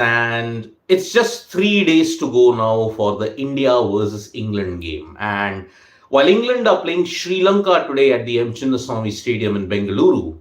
And it's just 3 days to go now for the India versus England game. And while England are playing Sri Lanka today at the M. Chinnaswamy Stadium in Bengaluru,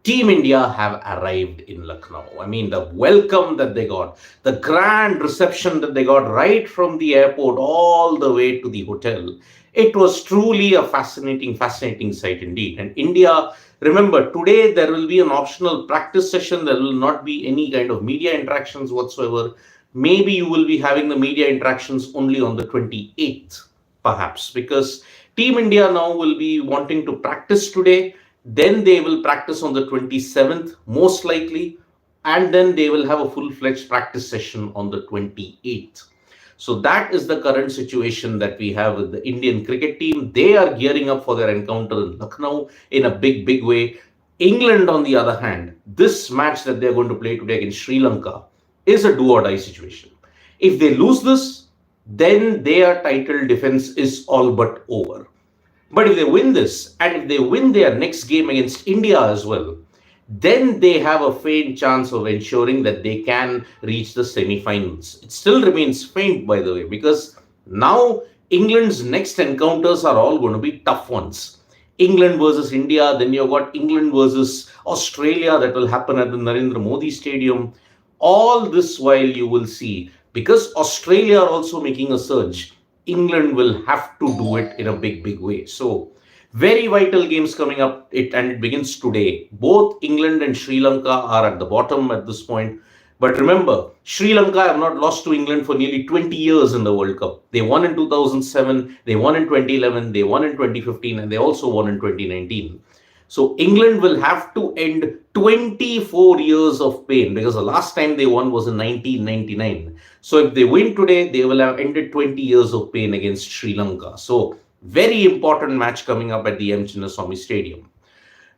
Team India have arrived in Lucknow. I mean, the welcome that they got, the grand reception that they got right from the airport all the way to the hotel. It was truly a fascinating sight indeed. And India, remember, today there will be an optional practice session. There will not be any kind of media interactions whatsoever. Maybe you will be having the media interactions only on the 28th, perhaps, because Team India now will be wanting to practice today. Then they will practice on the 27th, most likely, and then they will have a full-fledged practice session on the 28th. So that is the current situation that we have with the Indian cricket team. They are gearing up for their encounter in Lucknow in a big way. England, on the other hand, this match that they're going to play today against Sri Lanka is a do or die situation. If they lose this, then their title defense is all but over. But if they win this, and if they win their next game against India as well, then they have a faint chance of ensuring that they can reach the semi-finals. It still remains faint, by the way, because now England's next encounters are all going to be tough ones. England versus India, then you've got England versus Australia that will happen at the Narendra Modi Stadium. All this while you will see, because Australia are also making a surge, England will have to do it in a big way. So very vital games coming up, and it begins today. Both England and Sri Lanka are at the bottom at this point. But remember, Sri Lanka have not lost to England for nearly 20 years in the World Cup. They won in 2007, they won in 2011, they won in 2015, and they also won in 2019. So England will have to end 24 years of pain, because the last time they won was in 1999. So if they win today, they will have ended 20 years of pain against Sri Lanka. So very important match coming up at the M. Chinnaswamy Stadium.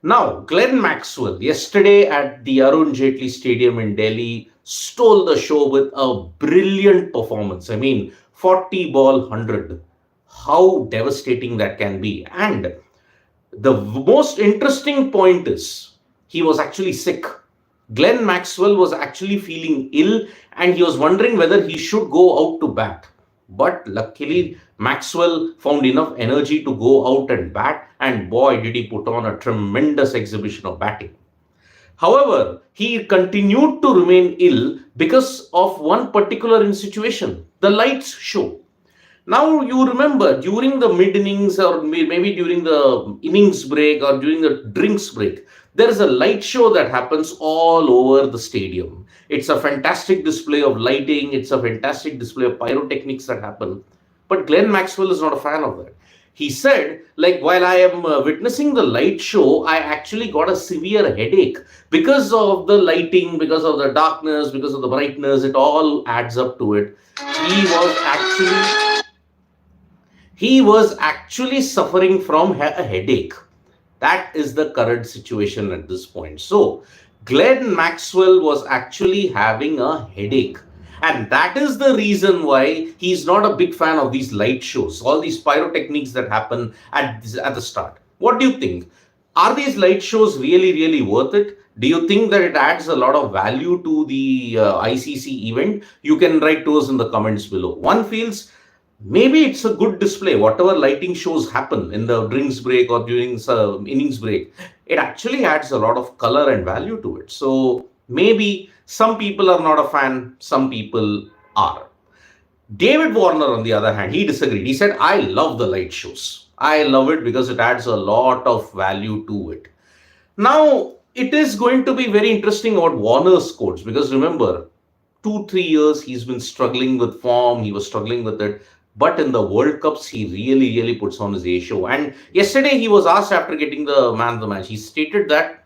Now, Glenn Maxwell, yesterday at the Arun Jaitley Stadium in Delhi, stole the show with a brilliant performance. I mean, 40 ball 100. How devastating that can be. And the most interesting point is, he was actually sick. Glenn Maxwell was actually feeling ill, and he was wondering whether he should go out to bat. But luckily, Maxwell found enough energy to go out and bat, and boy, did he put on a tremendous exhibition of batting. However, he continued to remain ill because of one particular situation, the lights show. Now, you remember, during the mid-innings, or maybe during the innings break, or during the drinks break, there is a light show that happens all over the stadium. It's a fantastic display of lighting. It's a fantastic display of pyrotechnics that happen. But Glenn Maxwell is not a fan of that. He said, like, while I am witnessing the light show, I actually got a severe headache because of the lighting, because of the darkness, because of the brightness. It all adds up to it. He was actually suffering from a headache. That is the current situation at this point. So, Glenn Maxwell was actually having a headache. And that is the reason why he's not a big fan of these light shows, all these pyrotechnics that happen at the start. What do you think? Are these light shows really worth it? Do you think that it adds a lot of value to the ICC event? You can write to us in the comments below. One feels maybe it's a good display. Whatever lighting shows happen in the drinks break or during innings break, it actually adds a lot of color and value to it. So maybe some people are not a fan, some people are. David Warner, on the other hand, he disagreed. He said, I love the light shows. I love it because it adds a lot of value to it. Now, it is going to be very interesting about Warner's quotes, because remember, 2-3 years he's been struggling with form. He was struggling with it. But in the World Cups, he really puts on his A show. And yesterday he was asked after getting the man of the match. He stated that,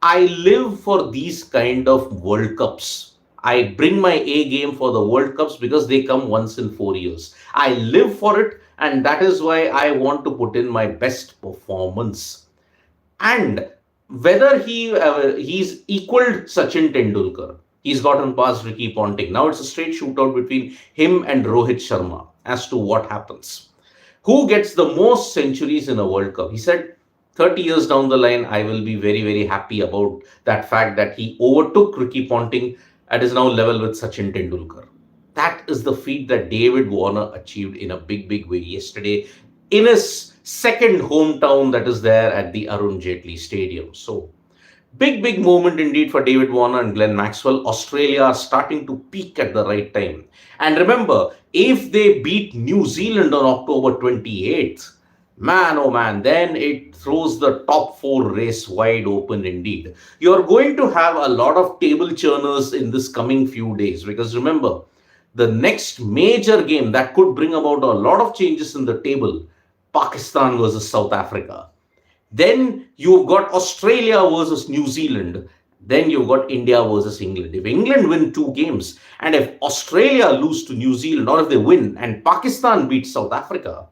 I live for these kind of World Cups. I bring my A game for the World Cups because they come once in 4 years. I live for it, and that is why I want to put in my best performance. And whether he's equaled Sachin Tendulkar, he's gotten past Ricky Ponting. Now it's a straight shootout between him and Rohit Sharma as to what happens. Who gets the most centuries in a World Cup? He said, 30 years down the line, I will be very happy about that fact that he overtook Ricky Ponting. and is now level with Sachin Tendulkar. That is the feat that David Warner achieved in a big, big way yesterday in his second hometown, that is there at the Arun Jaitley Stadium. So, big, big moment indeed for David Warner and Glenn Maxwell. Australia are starting to peak at the right time. And remember, if they beat New Zealand on October 28th, man, oh man, then it throws the top four race wide open indeed. You're going to have a lot of table churners in this coming few days because remember, the next major game that could bring about a lot of changes in the table, Pakistan versus South Africa. Then you've got Australia versus New Zealand. Then you've got India versus England. If England win two games and if Australia lose to New Zealand or if they win and Pakistan beats South Africa,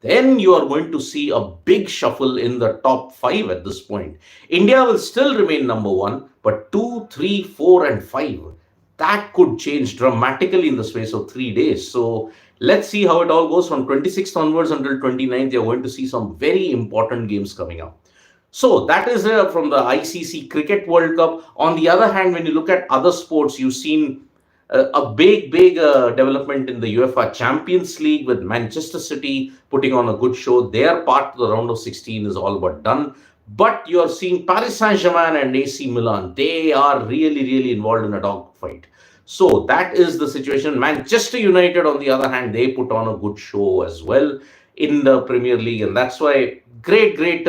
then you are going to see a big shuffle in the top five at this point. India will still remain number one, but 2, 3, 4, and 5, that could change dramatically in the space of 3 days. So let's see how it all goes from 26th onwards until 29th. You're going to see some very important games coming up. So that is from the ICC Cricket World Cup. On the other hand, when you look at other sports, you've seen a big, big development in the UEFA Champions League with Manchester City putting on a good show. Their part to the round of 16 is all but done. But you're seeing Paris Saint-Germain and AC Milan. They are really, really involved in a dogfight. So that is the situation. Manchester United, on the other hand, they put on a good show as well in the Premier League. And that's why great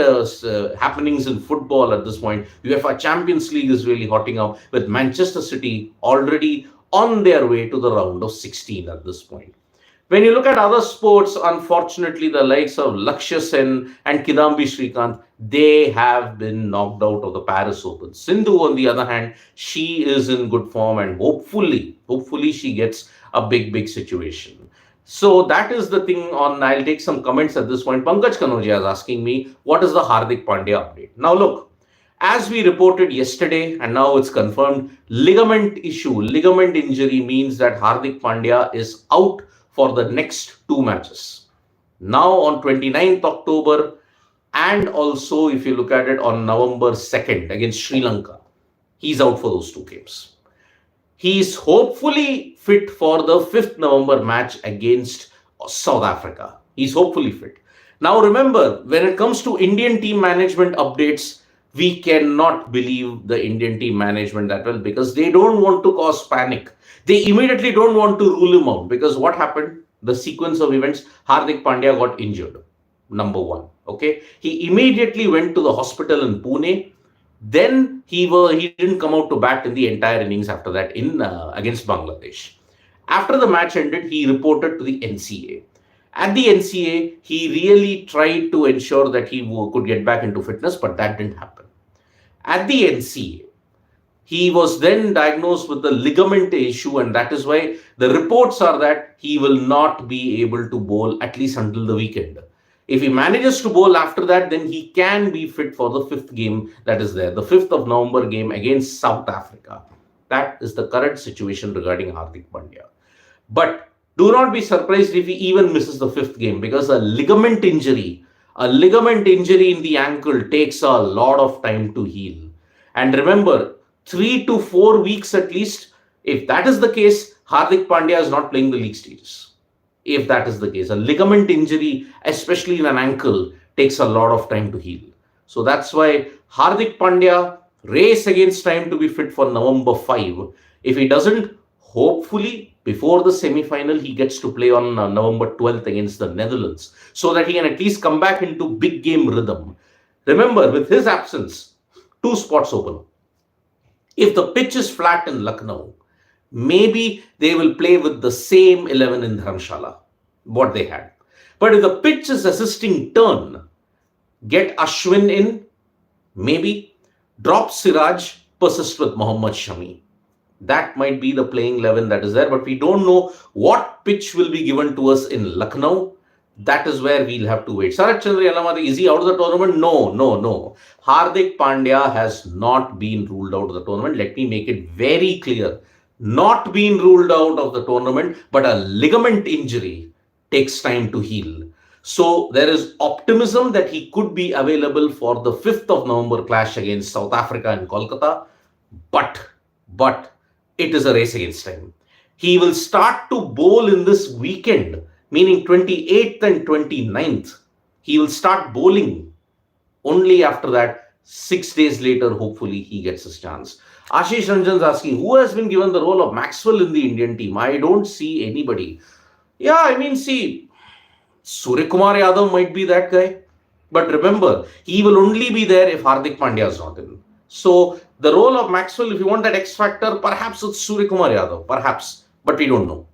happenings in football at this point. UEFA Champions League is really hotting up with Manchester City already on their way to the round of 16 at this point. When you look at other sports, unfortunately, the likes of Lakshya Sen and Kidambi Srikanth, they have been knocked out of the Paris Open. Sindhu, on the other hand, she is in good form and hopefully she gets a big, big situation. So that is the thing on, I'll take some comments at this point. Pankaj Kanoja is asking me, what is the Hardik Pandya update? Now look, as we reported yesterday, and now it's confirmed, ligament injury means that Hardik Pandya is out for the next two matches. Now on 29th October, and also if you look at it on November 2nd against Sri Lanka, he's out for those two games. He's hopefully fit for the 5th November match against South Africa. He's hopefully fit. Now remember, when it comes to Indian team management updates, we cannot believe the Indian team management that well because they don't want to cause panic. They immediately don't want to rule him out because what happened? The sequence of events, Hardik Pandya got injured. Number one. Okay. He immediately went to the hospital in Pune. Then he didn't come out to bat in the entire innings after that in against Bangladesh. After the match ended, he reported to the NCA. At the NCA, he really tried to ensure that he could get back into fitness, but that didn't happen. At the NCA, he was then diagnosed with the ligament issue, and that is why the reports are that he will not be able to bowl at least until the weekend. If he manages to bowl after that, then he can be fit for the 5th game that is there, the 5th of November game against South Africa. That is the current situation regarding Hardik Pandya. But do not be surprised if he even misses the 5th game because a ligament injury in the ankle takes a lot of time to heal. And remember, 3 to 4 weeks at least, if that is the case, Hardik Pandya is not playing the league stages. If that is the case, a ligament injury, especially in an ankle, takes a lot of time to heal. So that's why Hardik Pandya race against time to be fit for November 5. If he doesn't, hopefully before the semi-final, he gets to play on November 12th against the Netherlands so that he can at least come back into big game rhythm. Remember, with his absence, 2 spots open. If the pitch is flat in Lucknow, maybe they will play with the same 11 in Dharamshala, what they had. But if the pitch is assisting turn, get Ashwin in, maybe drop Siraj, persist with Mohammad Shami. That might be the playing 11 that is there, but we don't know what pitch will be given to us in Lucknow. That is where we'll have to wait. Sarat Chandra Yalamadi, is he out of the tournament? No. Hardik Pandya has not been ruled out of the tournament. Let me make it very clear. Not been ruled out of the tournament, but a ligament injury takes time to heal. So there is optimism that he could be available for the 5th of November clash against South Africa in Kolkata. But it is a race against time. He will start to bowl in this weekend, meaning 28th and 29th. He will start bowling. Only after that, 6 days later, hopefully, he gets his chance. Ashish Ranjan's asking, who has been given the role of Maxwell in the Indian team? I don't see anybody. Yeah, I mean, see, Surya Kumar Yadav might be that guy. But remember, he will only be there if Hardik Pandya is not in. So the role of Maxwell, if you want that X factor, perhaps it's Surya Kumar Yadav, perhaps, but we don't know.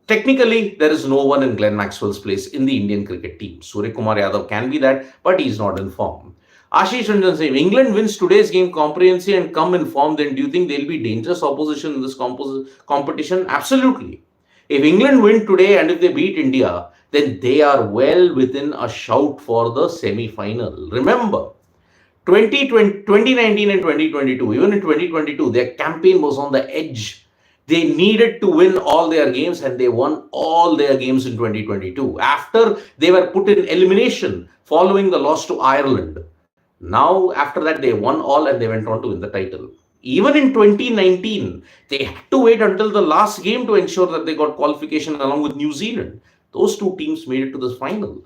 Technically, there is no one in Glenn Maxwell's place in the Indian cricket team. Surya Kumar Yadav can be that, but he's not in form. Ashish Ranjan saying, if England wins today's game comprehensively and come in form, then do you think they'll be dangerous opposition in this competition? Absolutely. If England win today and if they beat India, then they are well within a shout for the semi-final. Remember, 2019 and 2022, even in 2022, their campaign was on the edge. They needed to win all their games and they won all their games in 2022. After they were put in elimination following the loss to Ireland. Now, after that, they won all and they went on to win the title. Even in 2019, they had to wait until the last game to ensure that they got qualification along with New Zealand. Those two teams made it to the final.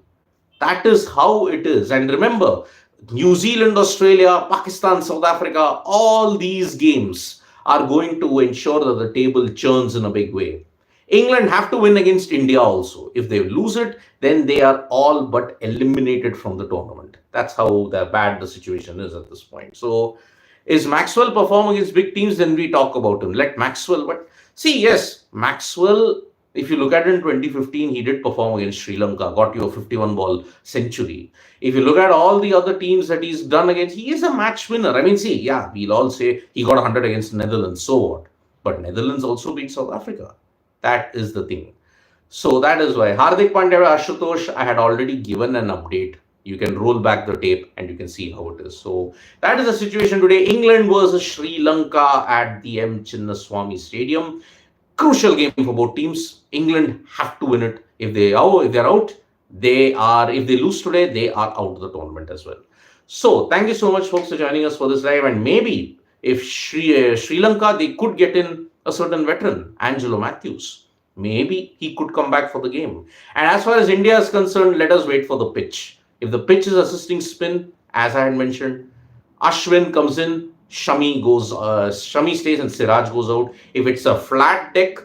That is how it is. And remember, New Zealand, Australia, Pakistan, South Africa, all these games are going to ensure that the table churns in a big way. England have to win against India also. If they lose it, then they are all but eliminated from the tournament. That's how bad the situation is at this point. So, is Maxwell perform against big teams? Then we talk about him. Let Maxwell, but see, yes, Maxwell, if you look at it in 2015, he did perform against Sri Lanka, got you a 51 ball century. If you look at all the other teams that he's done against, he is a match winner. I mean, see, yeah, we'll all say he got 100 against Netherlands, so what? But Netherlands also beat South Africa. That is the thing. So that is why Hardik Pandya, Ashutosh, I had already given an update. You can roll back the tape and you can see how it is. So that is the situation today. England versus Sri Lanka at the M. Chinnaswamy Stadium. Crucial game for both teams. England have to win it. If they're out, they are. If they lose today, they are out of the tournament as well. So thank you so much, folks, for joining us for this live. And maybe if Sri Lanka, they could get in a certain veteran, Angelo Matthews. Maybe he could come back for the game. And as far as India is concerned, let us wait for the pitch. If the pitch is assisting spin, as I had mentioned, Ashwin comes in, Shami stays and Siraj goes out. If it's a flat deck,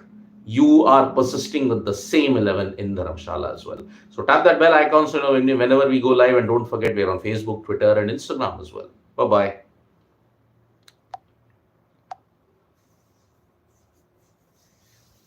you are persisting with the same 11 in the Dharamshala as well. So tap that bell icon so you know whenever we go live, and don't forget we're on Facebook, Twitter and Instagram as well. Bye-bye.